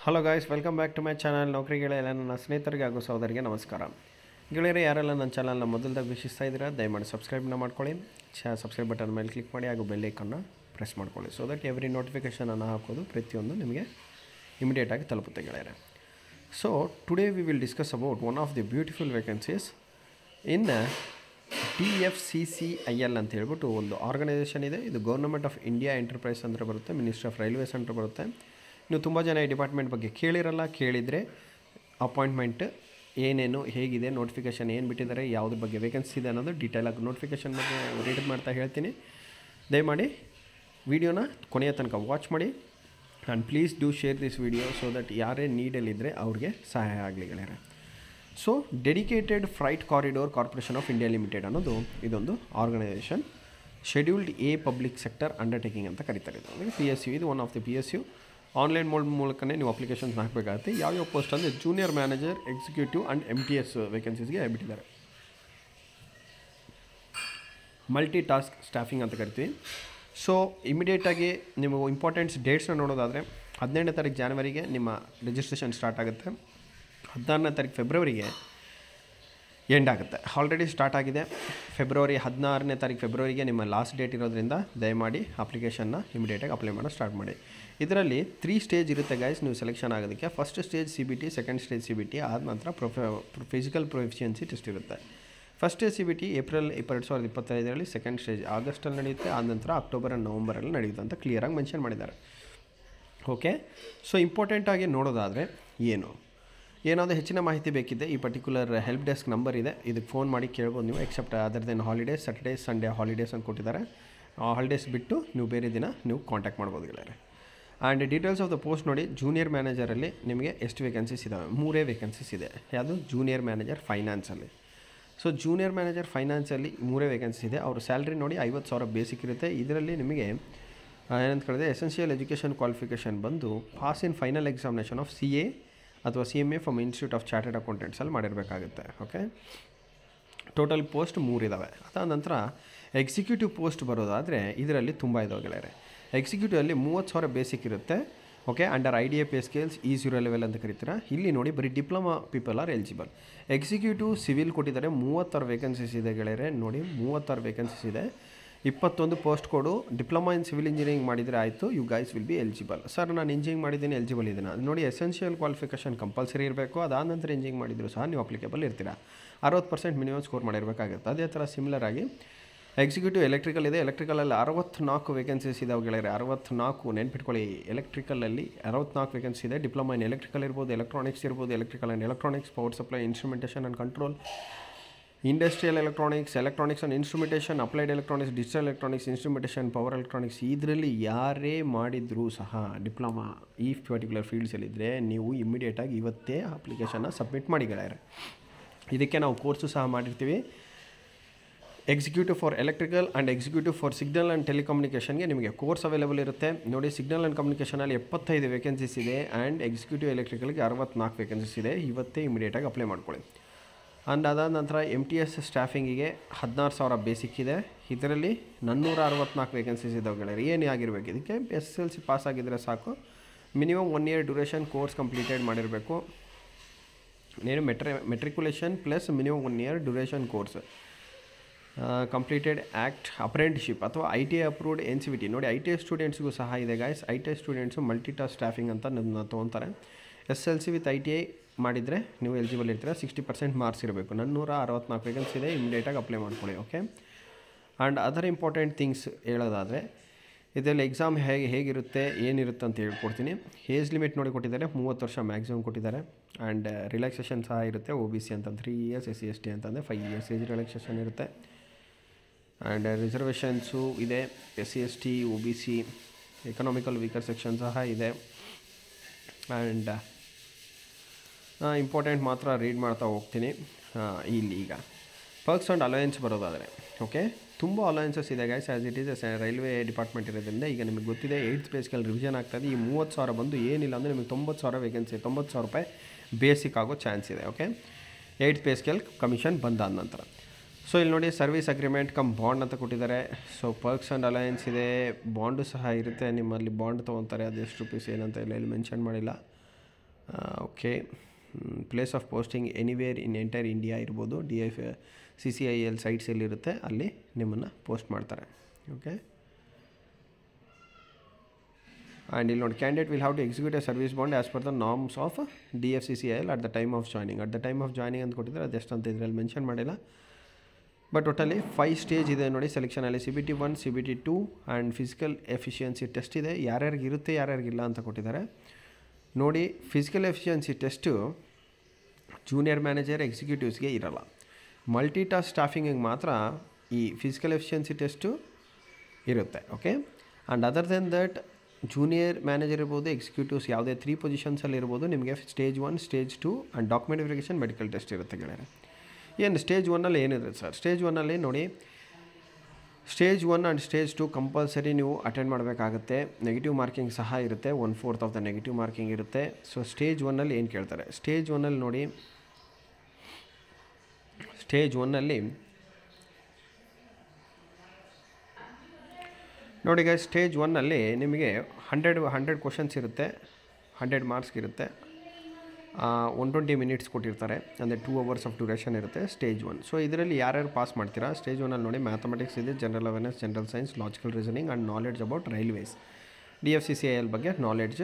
Hello guys, welcome back to my channel. ನೌಕರಿಗಳೆಲ್ಲ ನನ್ನ ಸ್ನೇಹಿತರಿಗೆ ಹಾಗೂ ಸಹೋದರಿಗೆ ನಮಸ್ಕಾರ. ಗೆಳೆಯರೆ, ಯಾರೆಲ್ಲ ನನ್ನ ಚಾನಲ್ನ ಮೊದಲದಾಗಿ ವೀಕ್ಷಿಸ್ತಾ ಇದ್ದೀರಾ ದಯಮಾಡಿ ಸಬ್ಸ್ಕ್ರೈಬ್ನ ಮಾಡ್ಕೊಳ್ಳಿ. ಸಬ್ಸ್ಕ್ರೈಬ್ ಬಟನ್ ಮೇಲೆ ಕ್ಲಿಕ್ ಮಾಡಿ ಹಾಗೂ ಬೆಲ್ ಐಕನ್ನ ಪ್ರೆಸ್ ಮಾಡ್ಕೊಳ್ಳಿ. ಸೊ ದಟ್ ಎವ್ರಿ ನೋಟಿಫಿಕೇಷನನ್ನು ಹಾಕೋದು ಪ್ರತಿಯೊಂದು ನಿಮಗೆ ಇಮಿಡಿಯೇಟಾಗಿ ತಲುಪುತ್ತೆ ಗೆಳೆಯರೆ. So today we will discuss about one of the beautiful vacancies in DFCCIL ಅಂತ ಹೇಳ್ಬಿಟ್ಟು ಒಂದು ಆರ್ಗನೈಸೇಷನ್ ಇದೆ. ಇದು ಗೌರ್ಮೆಂಟ್ ಆಫ್ ಇಂಡಿಯಾ ಎಂಟರ್ಪ್ರೈಸ್ ಅಂತ ಬರುತ್ತೆ, ಮಿನಿಸ್ಟ್ರಿ ಆಫ್ ರೈಲ್ವೇಸ್ ಅಂತ ಬರುತ್ತೆ. ನೀವು ತುಂಬ ಜನ ಈ ಡಿಪಾರ್ಟ್ಮೆಂಟ್ ಬಗ್ಗೆ ಕೇಳಿರಲ್ಲ. ಕೇಳಿದರೆ ಅಪಾಯಿಂಟ್ಮೆಂಟ್ ಏನೇನು, ಹೇಗಿದೆ, ನೋಟಿಫಿಕೇಷನ್ ಏನು ಬಿಟ್ಟಿದ್ದಾರೆ, ಯಾವುದ್ರ ಬಗ್ಗೆ ವೇಕೆನ್ಸಿ ಇದೆ ಅನ್ನೋದು ಡೀಟೇಲಾಗಿ ನೋಟಿಫಿಕೇಷನ್ ಬಗ್ಗೆ ರೀಡ್ ಮಾಡ್ತಾ ಹೇಳ್ತೀನಿ. ದಯಮಾಡಿ ವಿಡಿಯೋನ ಕೊನೆಯ ತನಕ ವಾಚ್ ಮಾಡಿ and please do share this video so that ಯಾರೇ ನೀಡಲ್ಲಿದ್ದರೆ ಅವ್ರಿಗೆ ಸಹಾಯ ಆಗಲಿ ಗೆಳೆಯರೆ. So dedicated freight corridor corporation of India limited ಅನ್ನೋದು ಇದೊಂದು organisation. Scheduled A public sector undertaking ಅಂತ ಕರೀತಾರೆ. ಇದು ಅಂದರೆ PSU, ಇದು one of the PSU. Online mode ಮೂಲಕನೇ ನೀವು ಅಪ್ಲಿಕೇಶನ್ಸ್ ಹಾಕಬೇಕಾಗುತ್ತೆ. ಯಾವ್ಯಾವ ಪೋಸ್ಟ್ ಅಂದರೆ junior manager, executive and MTS ವೇಕೆನ್ಸೀಸ್ಗೆ ಬಿಟ್ಟಿದ್ದಾರೆ. ಮಲ್ಟಿ ಟಾಸ್ಕ್ ಸ್ಟಾಫಿಂಗ್ ಅಂತ ಕರಿತೀವಿ. ಸೊ ಇಮಿಡಿಯೇಟಾಗಿ ನೀವು ಇಂಪಾರ್ಟೆಂಟ್ಸ್ ಡೇಟ್ಸ್ನ ನೋಡೋದಾದರೆ 18ನೇ ತಾರೀಕು ಜಾನ್ವರಿಗೆ ನಿಮ್ಮ ರಿಜಿಸ್ಟ್ರೇಷನ್ ಸ್ಟಾರ್ಟ್ ಆಗುತ್ತೆ. 16ನೇ ತಾರೀಕು ಫೆಬ್ರವರಿಗೆ ಎಂಡ್ ಆಗುತ್ತೆ. ಆಲ್ರೆಡಿ ಸ್ಟಾರ್ಟ್ ಆಗಿದೆ. ಫೆಬ್ರವರಿ 16ನೇ ತಾರೀಕು ಫೆಬ್ರವರಿಗೆ ನಿಮ್ಮ ಲಾಸ್ಟ್ ಡೇಟ್ ಇರೋದ್ರಿಂದ ದಯಮಾಡಿ ಅಪ್ಲಿಕೇಶನ್ನ ಇಮಿಡಿಯೇಟಾಗಿ ಅಪ್ಲೈ ಮಾಡೋದು ಸ್ಟಾರ್ಟ್ ಮಾಡಿ. ಇದರಲ್ಲಿ 3 ಸ್ಟೇಜ್ ಇರುತ್ತೆ ಗೈಸ್ ನೀವು ಸೆಲೆಕ್ಷನ್ ಆಗೋದಕ್ಕೆ. First stage CBT, second stage CBT, ಆದ ನಂತರ ಫಿಸಿಕಲ್ ಪ್ರೊಫಿಷಿಯನ್ಸಿ ಟೆಸ್ಟ್ ಇರುತ್ತೆ. First stage CBT April 2025, second stage ಆಗಸ್ಟಲ್ಲಿ ನಡೆಯುತ್ತೆ, ಆದ ನಂತರ ಅಕ್ಟೋಬರ್ ಆ್ಯಂಡ್ ನವಂಬರಲ್ಲಿ ನಡೆಯುತ್ತೆ ಅಂತ ಕ್ಲಿಯರಾಗಿ ಮೆನ್ಷನ್ ಮಾಡಿದ್ದಾರೆ. ಓಕೆ, ಸೊ ಇಂಪಾರ್ಟೆಂಟಾಗಿ ನೋಡೋದಾದರೆ ಏನಾದರೂ ಹೆಚ್ಚಿನ ಮಾಹಿತಿ ಬೇಕಿದ್ದೆ ಈ ಪರ್ಟಿಕ್ಯುಲರ್ ಹೆಲ್ಪ್ ಡೆಸ್ಕ್ ನಂಬರ್ ಇದೆ, ಇದಕ್ಕೆ ಫೋನ್ ಮಾಡಿ ಕೇಳ್ಬೋದು ನೀವು. Except other than holidays, Saturday Sunday holidays ಅಂತ ಕೊಟ್ಟಿದ್ದಾರೆ. ಹಾಲಿಡೇಸ್ ಬಿಟ್ಟು ನೀವು ಬೇರೆ ದಿನ ನೀವು ಕಾಂಟ್ಯಾಕ್ಟ್ ಮಾಡ್ಬೋದು ಗೆಳೆಯರೆ. And details of the post ನೋಡಿ. ಜೂನಿಯರ್ ಮ್ಯಾನೇಜರಲ್ಲಿ ನಿಮಗೆ ಎಷ್ಟು ವೇಕೆನ್ಸೀಸ್ ಇದ್ದಾವೆ? 3 ವೇಕೆನ್ಸೀಸ್ ಇದೆ. ಯಾವುದು? ಜೂನಿಯರ್ ಮ್ಯಾನೇಜರ್ ಫೈನಾನ್ಸಲ್ಲಿ. ಸೊ ಜೂನಿಯರ್ ಮ್ಯಾನೇಜರ್ ಫೈನಾನ್ಸಲ್ಲಿ 3 ವೇಕೆನ್ಸಿ ಇದೆ. ಅವ್ರ ಸ್ಯಾಲ್ರಿ ನೋಡಿ 50,000 ಬೇಸಿಕ್ ಇರುತ್ತೆ. ಇದರಲ್ಲಿ ನಿಮಗೆ ಏನಂತ ಕೇಳಿದ್ರೆ ಎಸೆನ್ಷಿಯಲ್ ಎಜುಕೇಷನ್ ಕ್ವಾಲಿಫಿಕೇಷನ್ ಬಂದು pass in final examination of CA ಅಥವಾ CMA from institute of chartered ಅಕೌಂಟೆಂಟ್ಸಲ್ಲಿ ಮಾಡಿರಬೇಕಾಗುತ್ತೆ. ಓಕೆ, ಟೋಟಲ್ ಪೋಸ್ಟ್ 3 ಇದ್ದಾವೆ. ಅದಾದ ನಂತರ ಎಕ್ಸಿಕ್ಯೂಟಿವ್ ಪೋಸ್ಟ್ ಬರೋದಾದರೆ ಇದರಲ್ಲಿ ತುಂಬ ಇದಾವೆ ಗೆಳೆಯರೆ. ಎಕ್ಸಿಕ್ಯೂಟಿವಲ್ಲಿ 30,000 ಬೇಸಿಕ್ ಇರುತ್ತೆ. Okay, under IDA pay scales E0 level ಅಂತ ಕರಿತೀರಾ. ಇಲ್ಲಿ ನೋಡಿ ಬರೀ diploma people are eligible. Executive civil ಕೊಟ್ಟಿದ್ದಾರೆ. 36 ವೇಕೆನ್ಸೀಸ್ ಇದೆ ಗೆಳೆಯರೆ. ನೋಡಿ 36 ವೇಕೆನ್ಸೀಸ್ ಇದೆ. 21 post code. Diploma in civil engineering ಮಾಡಿದರೆ ಆಯಿತು, you guys will be eligible. Sir ನಾನು ಇಂಜಿನಿಯರಿಂಗ್ ಮಾಡಿದ್ದೀನಿ, ಎಲಿಜಿಬಲ್ ಇದ್ದೀನಿ. ಅದು ನೋಡಿ ಎಸೆನ್ಷಿಯಲ್ ಕ್ವಾಲಿಫಿಕೇಷನ್ ಕಂಪಲ್ಸರಿ ಇರಬೇಕು. ಅದಾದ ನಂತರ ಇಂಜಿನಿಯರಿಂಗ್ ಮಾಡಿದ್ರು ಸಹ ನೀವು ಅಪ್ಲಿಕೇಬಲ್ ಇರ್ತೀರಾ. 60% ಮಿನಿಮಮ್ ಸ್ಕೋರ್ ಮಾಡಿರಬೇಕಾಗುತ್ತೆ. ಅದೇ ಥರ ಸಿಮಿಲರ್ ಆಗಿ ಎಕ್ಸಿಕ್ಯೂಟಿವ್ ಎಲೆಕ್ಟ್ರಿಕಲ್ ಇದೆ. ಎಲೆಕ್ಟ್ರಿಕಲಲ್ಲಿ 64 ವೇಕೆನ್ಸೀಸ್ ಇದಾವೆ ಗೆಳೆಯರೆ. 64 ನೆನ್ಪಿಟ್ಕೊಳ್ಳಿ. ಎಲೆಕ್ಟ್ರಿಕಲಲ್ಲಿ 64 ವೇಕೆನ್ಸಿ ಇದೆ. ಡಿಪ್ಲೊಮಾ ಇನ್ ಎಲೆಕ್ಟ್ರಿಕಲ್ ಇರ್ಬೋದು, ಎಲೆಕ್ಟ್ರಾನಿಕ್ಸ್ ಇರ್ಬೋದು, electrical and electronics, power supply, instrumentation and control, industrial electronics, electronics and instrumentation, applied electronics, digital electronics, instrumentation, power electronics. ಇದರಲ್ಲಿ ಯಾರೇ ಮಾಡಿದರೂ ಸಹ ಡಿಪ್ಲೊಮಾ ಈ ಪರ್ಟಿಕ್ಯುಲರ್ ಫೀಲ್ಡ್ಸಲ್ಲಿದ್ದರೆ ನೀವು ಇಮ್ಮಿಡಿಯೇಟಾಗಿ ಇವತ್ತೇ ಅಪ್ಲಿಕೇಶನ್ನ ಸಬ್ಮಿಟ್ ಮಾಡಿ ಗೆಳೆಯರೆ. ಇದಕ್ಕೆ ನಾವು ಕೋರ್ಸು ಸಹ ಮಾಡಿರ್ತೀವಿ. Executive for electrical and executive for signal and ಟೆಲಿಕಮ್ಯುನಿಕೇಷನ್ಗೆ ನಿಮಗೆ ಕೋರ್ಸ್ ಅವೈಲೇಬಲ್ ಇರುತ್ತೆ. ನೋಡಿ ಸಿಗ್ನಲ್ ಆ್ಯಂಡ್ ಕಮ್ಯುನಿಕೇಷನಲ್ಲಿ 75 ವೇಕೆನ್ಸೀಸ್ ಇದೆ ಆ್ಯಂಡ್ ಎಕ್ಸಿಕ್ಯೂಟಿವ್ ಎಲೆಕ್ಟ್ರಿಕಲ್ಗೆ 64 ವೇಕೆನ್ಸೀಸ್ ಇದೆ. ಇವತ್ತೇ ಇಮಿಡಿಯೇಟಾಗಿ ಅಪ್ಲೈ ಮಾಡ್ಕೊಳ್ಳಿ. ಆ್ಯಂಡ್ ಅದಾದ ನಂತರ MTS ಸ್ಟಾಫಿಂಗಿಗೆ 16,000 ಬೇಸಿಕ್ ಇದೆ. ಇದರಲ್ಲಿ 464 ವೇಕೆನ್ಸೀಸ್ ಇದ್ದಾವೆ ಗೆಳೆಯರೆ. ಏನೇ ಆಗಿರಬೇಕು, ಇದಕ್ಕೆ SSLC ಪಾಸ್ ಆಗಿದ್ದರೆ ಸಾಕು. Minimum 1 year duration course completed ಮಾಡಿರಬೇಕು. ಏನು matriculation plus minimum 1 year duration course completed act apprenticeship ಅಥವಾ ITI ಅಪ್ರೂವ್ಡ್ NCVT. ನೋಡಿ ITI ಸ್ಟೂಡೆಂಟ್ಸ್ಗೂ ಸಹ ಇದೆ guys. ITI students multi task staffing ಅಂತ ನನ್ನ ತೊಗೊತಾರೆ. SSLC ವಿತ್ ITI ಮಾಡಿದರೆ ನೀವು ಎಲಿಜಿಬಲ್ ಇರ್ತೀರ. 60% ಮಾರ್ಕ್ಸ್ ಇರಬೇಕು. 464 ವೇಕೆನ್ಸಿ ಇದೆ. ಇಮಿಡಿಯೇಟಾಗಿ ಅಪ್ಲೈ ಮಾಡ್ಕೊಳ್ಳಿ. Okay, and other important things ಹೇಳೋದಾದರೆ ಇದರಲ್ಲಿ ಎಕ್ಸಾಮ್ ಹೇಗಿರುತ್ತೆ ಏನಿರುತ್ತೆ ಅಂತ ಹೇಳ್ಕೊಡ್ತೀನಿ. ಏಜ್ ಲಿಮಿಟ್ ನೋಡಿ ಕೊಟ್ಟಿದ್ದಾರೆ, 30 ವರ್ಷ ಮ್ಯಾಕ್ಸಿಮಮ್ ಕೊಟ್ಟಿದ್ದಾರೆ. ಆ್ಯಂಡ್ ರಿಲ್ಯಾಕ್ಸೇಷನ್ ಸಹ ಇರುತ್ತೆ. OBC ಅಂತ 3 ಇಯರ್ಸ್, SC ST ಅಂತಂದರೆ 5 ಇಯರ್ಸ್ ಏಜ್ ರಿಲ್ಯಾಕ್ಸೇಷನ್ ಇರುತ್ತೆ. ಆ್ಯಂಡ್ ರಿಸರ್ವೇಷನ್ಸು ಇದೆ. SC ST, OBC, economical weaker section ಸಹ ಇದೆ. ಆ್ಯಂಡ್ ಇಂಪಾರ್ಟೆಂಟ್ ಮಾತ್ರ ರೀಡ್ ಮಾಡ್ತಾ ಹೋಗ್ತೀನಿ. ಇಲ್ಲಿ ಈಗ ಪರ್ಕ್ಸ್ ಆ್ಯಂಡ್ ಅಲವೆನ್ಸ್ ಬರೋದಾದರೆ ಓಕೆ, ತುಂಬ ಅಲವೆನ್ಸಸ್ ಇದೆ guys. As it is railway department ಇರೋದ್ರಿಂದ ಈಗ ನಿಮಗೆ ಗೊತ್ತಿದೆ 8th ಪೇ ಸ್ಕೇಲ್ ರಿವಿಷನ್ ಆಗ್ತಾಯಿದೆ. ಈ 30,000 ಬಂದು ಏನಿಲ್ಲ ಅಂದರೆ ನಿಮಗೆ 90,000 ವೇಕೆನ್ಸಿ, 90,000 ರೂಪಾಯಿ ಬೇಸಿಕ್ ಆಗೋ ಚಾನ್ಸ್ ಇದೆ. Okay, 8th pay scale commission ಬಂದಾದ ನಂತರ. ಸೊ ಇಲ್ಲಿ ನೋಡಿ ಸರ್ವಿಸ್ ಅಗ್ರಿಮೆಂಟ್ ಕಮ್ ಬಾಂಡ್ ಅಂತ ಕೊಟ್ಟಿದ್ದಾರೆ. ಸೊ ಪರ್ಕ್ಸ್ ಆ್ಯಂಡ್ ಅಲಯನ್ಸ್ ಇದೆ, ಬಾಂಡು ಸಹ ಇರುತ್ತೆ. ನಿಮ್ಮಲ್ಲಿ ಬಾಂಡ್ ತೊಗೊತಾರೆ, ಅದು ಎಷ್ಟು ರುಪೀಸ್ ಏನಂತ ಇಲ್ಲಿ ಮೆನ್ಷನ್ ಮಾಡಿಲ್ಲ. Okay, place of posting anywhere in entire India ಇರ್ಬೋದು. CCIL ಸೈಟ್ಸ್ ಎಲ್ಲಿರುತ್ತೆ ಅಲ್ಲಿ ನಿಮ್ಮನ್ನು ಪೋಸ್ಟ್ ಮಾಡ್ತಾರೆ. ಓಕೆ, ಆ್ಯಂಡ್ ಇಲ್ಲಿ ನೋಡಿ, candidate will have to execute a service bond as per the norms of DFCCIL at the time of joining. At the time of joining ಅಂತ ಕೊಟ್ಟಿದ್ದಾರೆ, ಅದೆಷ್ಟು ಅಂತ ಇದರಲ್ಲಿ ಮೆನ್ಷನ್ ಮಾಡಿಲ್ಲ. ಬಟ್ ಒಟ್ಟಲ್ಲಿ 5 ಸ್ಟೇಜ್ ಇದೆ ನೋಡಿ ಸೆಲೆಕ್ಷನಲ್ಲಿ. CBT 1, CBT 2 and physical efficiency test ಇದೆ. ಯಾರ್ಯಾರಿಗಿರುತ್ತೆ ಯಾರ್ಯಾರಿಗಿಲ್ಲ ಅಂತ ಕೊಟ್ಟಿದ್ದಾರೆ ನೋಡಿ. Physical efficiency test junior manager ಎಕ್ಸಿಕ್ಯೂಟಿವ್ಸ್ಗೆ ಇರಲ್ಲ. ಮಲ್ಟಿ ಟಾಸ್ಕ್ ಸ್ಟಾಫಿಂಗಿಗೆ ಮಾತ್ರ ಈ ಫಿಸಿಕಲ್ ಎಫಿಷಿಯನ್ಸಿ ಟೆಸ್ಟು ಇರುತ್ತೆ. Okay, and other than that junior manager ಇರ್ಬೋದು, ಎಕ್ಸಿಕ್ಯೂಟಿವ್ಸ್ ಯಾವುದೇ 3 ಪೊಸಿಷನ್ಸಲ್ಲಿ ಇರ್ಬೋದು. ನಿಮಗೆ stage 1, stage 2 and document verification, medical test ಇರುತ್ತೆ ಗೆಳೆಯರೆ. ಏನು ಸ್ಟೇಜ್ 1ಅಲ್ಲಿ ಏನಿದೆ ಸರ್? ಸ್ಟೇಜ್ 1ಅಲ್ಲಿ ನೋಡಿ, ಸ್ಟೇಜ್ 1 ಆ್ಯಂಡ್ ಸ್ಟೇಜ್ 2 ಕಂಪಲ್ಸರಿ ನೀವು ಅಟೆಂಡ್ ಮಾಡಬೇಕಾಗುತ್ತೆ. ನೆಗೆಟಿವ್ ಮಾರ್ಕಿಂಗ್ ಸಹ ಇರುತ್ತೆ, 1/4 ಆಫ್ ದ ನೆಗೆಟಿವ್ ಮಾರ್ಕಿಂಗ್ ಇರುತ್ತೆ. ಸೊ ಸ್ಟೇಜ್ 1ಅಲ್ಲಿ ಏನು ಕೇಳ್ತಾರೆ? ಸ್ಟೇಜ್ 1ಅಲ್ಲಿ ನೋಡಿ, ಸ್ಟೇಜ್ 1ಅಲ್ಲಿ ನೋಡಿ ಗೈಸ್, ಸ್ಟೇಜ್ 1ಅಲ್ಲಿ ನಿಮಗೆ 100 ಕ್ವಶನ್ಸ್ ಇರುತ್ತೆ, 100 ಮಾರ್ಕ್ಸ್ ಇರುತ್ತೆ. 120 ಮಿನಿಟ್ಸ್ ಕೊಟ್ಟಿರ್ತಾರೆ, ಅಂದರೆ 2 hours ಆಫ್ ಡ್ಯೂರೇಷನ್ ಇರುತ್ತೆ ಸ್ಟೇಜ್ 1. ಸೊ ಇದರಲ್ಲಿ ಯಾರ್ಯಾರು ಪಾಸ್ ಮಾಡ್ತೀರಾ? ಸ್ಟೇಜ್ 1ಅಲ್ಲಿ ನೋಡಿ, ಮ್ಯಾಥಮೆಟಿಕ್ಸ್ ಇದೆ, general awareness, general science, logical reasoning and knowledge about railways. DFCCIL ಬಗ್ಗೆ ನಾಲೆಡ್ಜ್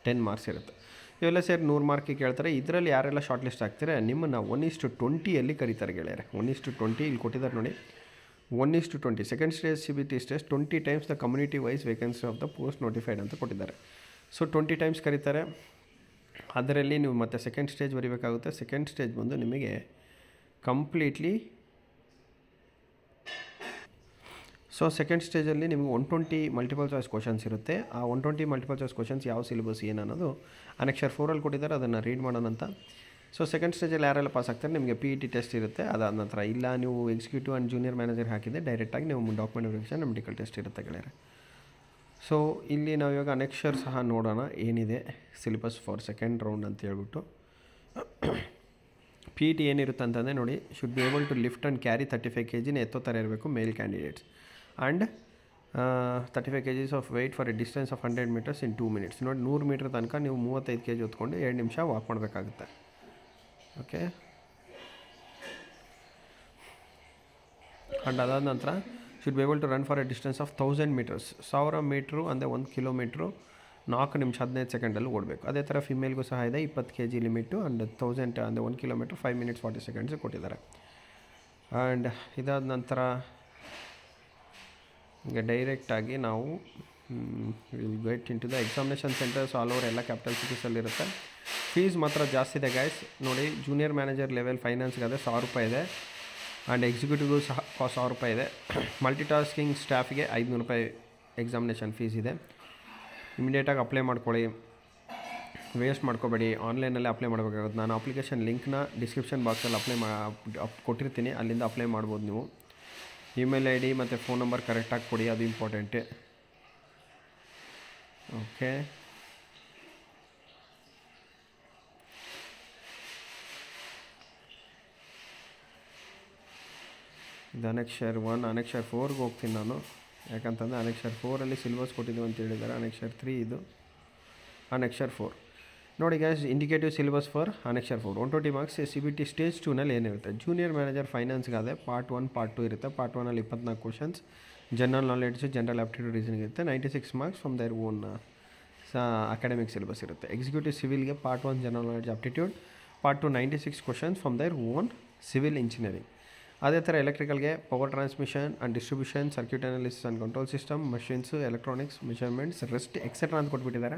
10 ಮಾರ್ಕ್ಸ್ ಇರುತ್ತೆ. ಇವೆಲ್ಲ ಸೇರಿ 100 ಮಾರ್ಕಿಗೆ ಕೇಳ್ತಾರೆ. ಇದರಲ್ಲಿ ಯಾರೆಲ್ಲ ಶಾರ್ಟ್ ಲಿಸ್ಟ್ ಆಗ್ತಾರೆ ನಿಮ್ಮನ್ನು 1:20 ಕರೀತಾರೆ ಗೆಳೆಯರೆ. 1:20 ಇಲ್ಲಿ ಕೊಟ್ಟಿದ್ದಾರೆ ನೋಡಿ, 1:20. Second stage CBT stage 20 times the community wise vacancy of the post notified ಅಂತ ಕೊಟ್ಟಿದ್ದಾರೆ. ಸೊ 20 ಟೈಮ್ಸ್ ಕರೀತಾರೆ. ಅದರಲ್ಲಿ ನೀವು ಮತ್ತೆ ಸೆಕೆಂಡ್ ಸ್ಟೇಜ್ ಬರೀಬೇಕಾಗುತ್ತೆ. ಸೆಕೆಂಡ್ ಸ್ಟೇಜ್ ಬಂದು ನಿಮಗೆ ಕಂಪ್ಲೀಟ್ಲಿ, ಸೊ ಸೆಕೆಂಡ್ ಸ್ಟೇಜಲ್ಲಿ ನಿಮಗೆ 120 ಮಲ್ಟಿಪಲ್ ಚಾಯ್ಸ್ ಕ್ವಶನ್ಸ್ ಇರುತ್ತೆ. ಆ 120 ಮಲ್ಟಿಪಲ್ ಚಾಯ್ಸ್ ಕ್ವಶನ್ಸ್ ಯಾವ ಸಿಲೆಬಸ್ ಏನು ಅನ್ನೋದು Annexure 4ಅಲ್ಲಿ ಕೊಟ್ಟಿದ್ದಾರೆ, ಅದನ್ನು ರೀಡ್ ಮಾಡೋಣ ಅಂತ. ಸೊ ಸೆಕೆಂಡ್ ಸ್ಟೇಜಲ್ಲಿ ಯಾರೆಲ್ಲ ಪಾಸ್ ಆಗ್ತಾರೆ ನಿಮಗೆ PET ಟೆಸ್ಟ್ ಇರುತ್ತೆ. ಅದಾದ ನಂತರ ಇಲ್ಲ ನೀವು ಎಕ್ಸಿಕ್ಯೂಟಿವ್ ಆ್ಯಂಡ್ ಜೂನಿಯರ್ ಮ್ಯಾನೇಜರ್ ಹಾಕಿದೆ, ಡೈರೆಕ್ಟಾಗಿ ನೀವು ಡಾಕ್ಯುಮೆಂಟ್ ವೆರಿಫಿಕೇಷನ್, ಮೆಡಿಕಲ್ ಟೆಸ್ಟ್ ಇರುತ್ತೆ ಗೆಳೆಯರೆ. ಸೊ ಇಲ್ಲಿ ನಾವು ಇವಾಗ Annexure ಸಹ ನೋಡೋಣ ಏನಿದೆ ಸಿಲೆಬಸ್ ಫಾರ್ ಸೆಕೆಂಡ್ ರೌಂಡ್ ಅಂತ ಹೇಳ್ಬಿಟ್ಟು. PET ಏನಿರುತ್ತೆ ಅಂತಂದರೆ ನೋಡಿ, should be able to lift and carry 35 kg ಎತ್ತೋ ಥರ ಇರಬೇಕು male candidates. And 35 kg of weight for a distance of 100 meters in 2 minutes. ನೋಡಿ 100 ಮೀಟ್ರ್ ತನಕ ನೀವು 35 kg ಹೊತ್ಕೊಂಡು 2 ನಿಮಿಷ ವಾಕ್ ಮಾಡಬೇಕಾಗುತ್ತೆ. ಓಕೆ, ಆ್ಯಂಡ್ ಅದಾದ ನಂತರ should be able to run for a distance of 1000 meters. 1000 metre ಅಂದರೆ 1 ಕಿಲೋಮೀಟ್ರು 4 ನಿಮಿಷ 15 ಸೆಕೆಂಡಲ್ಲಿ ಓಡಬೇಕು. ಅದೇ ಥರ ಫಿಮೇಲ್ಗೂ ಸಹ ಇದೆ 20 kg ಲಿಮಿಟು. ಆ್ಯಂಡ್ 1000 ಅಂದರೆ 1 ಕಿಲೋಮೀಟ್ರ್ 5 minutes 40 seconds ಕೊಟ್ಟಿದ್ದಾರೆ. ಆ್ಯಂಡ್ ಇದಾದ ನಂತರ ಈಗ ಡೈರೆಕ್ಟಾಗಿ ನಾವು will get in to the examination centres all over ಎಲ್ಲ ಕ್ಯಾಪಿಟಲ್ ಸಿಟೀಸಲ್ಲಿರುತ್ತೆ. ಫೀಸ್ ಮಾತ್ರ ಜಾಸ್ತಿ ಇದೆ ಗೈಸ್. ನೋಡಿ, ಜೂನಿಯರ್ ಮ್ಯಾನೇಜರ್ ಲೆವೆಲ್ ಫೈನಾನ್ಸ್ಗಾದರೆ 1000 ರೂಪಾಯಿ ಇದೆ, ಆ್ಯಂಡ್ ಎಕ್ಸಿಕ್ಯೂಟಿವ್ಗೂ ಸಹ 1000 ರೂಪಾಯಿ ಇದೆ. ಮಲ್ಟಿಟಾಸ್ಕಿಂಗ್ ಸ್ಟಾಫಿಗೆ 500 ರೂಪಾಯಿ ಎಕ್ಸಾಮಿನೇಷನ್ ಫೀಸ್ ಇದೆ. ಇಮಿಡಿಯೇಟಾಗಿ ಅಪ್ಲೈ ಮಾಡ್ಕೊಳ್ಳಿ, ವೇಸ್ಟ್ ಮಾಡ್ಕೋಬೇಡಿ. ಆನ್ಲೈನಲ್ಲೇ ಅಪ್ಲೈ ಮಾಡಬೇಕಾಗುತ್ತೆ. ನಾನು ಅಪ್ಲಿಕೇಶನ್ ಲಿಂಕ್ನ ಡಿಸ್ಕ್ರಿಪ್ಷನ್ ಬಾಕ್ಸಲ್ಲಿ ಕೊಟ್ಟಿರ್ತೀನಿ, ಅಲ್ಲಿಂದ ಅಪ್ಲೈ ಮಾಡ್ಬೋದು ನೀವು. ಇಮೇಲ್ ID ಮತ್ತು ಫೋನ್ ನಂಬರ್ ಕರೆಕ್ಟಾಗಿ ಕೊಡಿ, ಅದು ಇಂಪಾರ್ಟೆಂಟೇ. ಓಕೆ, ಇದು Annexure 1. Annexure 4ಗೆ ಹೋಗ್ತೀನಿ ನಾನು, ಯಾಕಂತಂದರೆ Annexure 4ಅಲ್ಲಿ ಸಿಲೆಬಸ್ ಕೊಟ್ಟಿದ್ದೀವಿ ಅಂತ ಹೇಳಿದ್ದಾರೆ. Annexure 3 ಇದು. Annexure 4 ನೋಡಿ guys, indicative syllabus for Annexure 4 120 marks. CBT stage 2ನಲ್ಲಿ ಏನಿರುತ್ತೆ? ಜೂನಿಯರ್ ಮ್ಯಾನೇಜರ್ ಫೈನಾನ್ಸ್ಗಾದರೆ ಪಾರ್ಟ್ 1 ಪಾರ್ಟ್ 2 ಇರುತ್ತೆ. ಪಾರ್ಟ್ 1ಅಲ್ಲಿ 24 questions, general knowledge, general aptitude, reasoning ಇರುತ್ತೆ. 96 marks from their own academic syllabus ಇರುತ್ತೆ. ಎಕ್ಸಿಕ್ಯೂಟಿವ್ ಸಿವಿಲ್ಗೆ part 1 general knowledge aptitude, part 2 96 questions from their own civil engineering. ಅದೇ ಥರ ಎಲೆಕ್ಟ್ರಿಕಲ್ಗೆ power transmission and distribution, circuit analysis and control system, machines, electronics, measurements, rest etcetera ಅಂತ ಕೊಟ್ಬಿಟ್ಟಿದ್ದಾರೆ.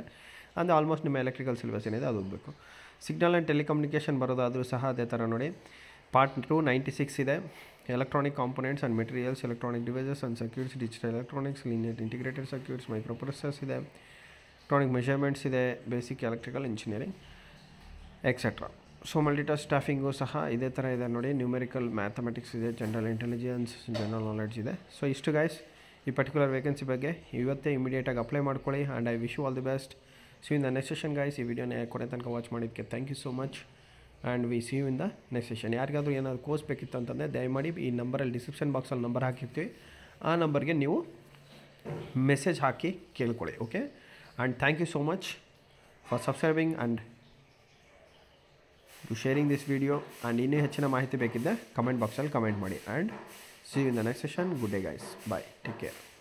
ಅಂದರೆ almost ನಿಮ್ಮ electrical syllabus ಏನಿದೆ ಅದು ಓದಬೇಕು. ಸಿಗ್ನಲ್ ಆ್ಯಂಡ್ ಟೆಲಿಕಮ್ಯುನಿಕೇಷನ್ ಬರೋದಾದರೂ ಸಹ ಅದೇ ಥರ ನೋಡಿ. ಪಾರ್ಟ್ 2 96 ಇದೆ. Electronic components and materials, electronic devices and circuits, digital electronics, linear integrated circuits, microprocessors ಇದೆ, ಎಲೆಕ್ಟ್ರಾನಿಕ್ ಮೆಷರ್ಮೆಂಟ್ಸ್ ಇದೆ, basic electrical engineering etcetera. So multitask staffing ಸಹ ಇದೇ ಥರ ಇದೆ ನೋಡಿ. ನ್ಯೂಮೆರಿಕಲ್ ಮ್ಯಾಥಮೆಟಿಕ್ಸ್ ಇದೆ, ಜನರಲ್ ಇಂಟೆಲಿಜೆನ್ಸ್, ಜನರಲ್ ನಾಲೆಡ್ಜ್ ಇದೆ. ಸೊ ಇಷ್ಟು ಗೈಸ್ ಈ ಪರ್ಟಿಕ್ಯುಲರ್ ವೇಕೆನ್ಸಿ ಬಗ್ಗೆ. ಇವತ್ತೇ ಇಮಿಡಿಯೇಟಾಗಿ ಅಪ್ಲೈ ಮಾಡ್ಕೊಳ್ಳಿ. And I wish you all the best. See you in the next session guys. ಈ ವಿಡಿಯೋನ ಕೊನೆ ತನಕ ವಾಚ್ ಮಾಡಿದ್ದಕ್ಕೆ thank you so much. And we see you in the next session. ಯಾರಿಗಾದರೂ ಏನಾದರೂ ಕೋರ್ಸ್ ಬೇಕಿತ್ತು ಅಂತಂದರೆ ದಯಮಾಡಿ ಈ ನಂಬರಲ್ಲಿ ಡಿಸ್ಕ್ರಿಪ್ಷನ್ ಬಾಕ್ಸಲ್ಲಿ ನಂಬರ್ ಹಾಕಿರ್ತೀವಿ, ಆ ನಂಬರ್ಗೆ ನೀವು ಮೆಸೇಜ್ ಹಾಕಿ ಕೇಳ್ಕೊಳ್ಳಿ. Okay, and thank you so much for subscribing and to sharing this video. And ಇನ್ನೂ ಹೆಚ್ಚಿನ ಮಾಹಿತಿ ಬೇಕಿದ್ದರೆ ಕಮೆಂಟ್ ಬಾಕ್ಸಲ್ಲಿ ಕಮೆಂಟ್ ಮಾಡಿ. And see you in the next session. Good day guys. Bye. Take care.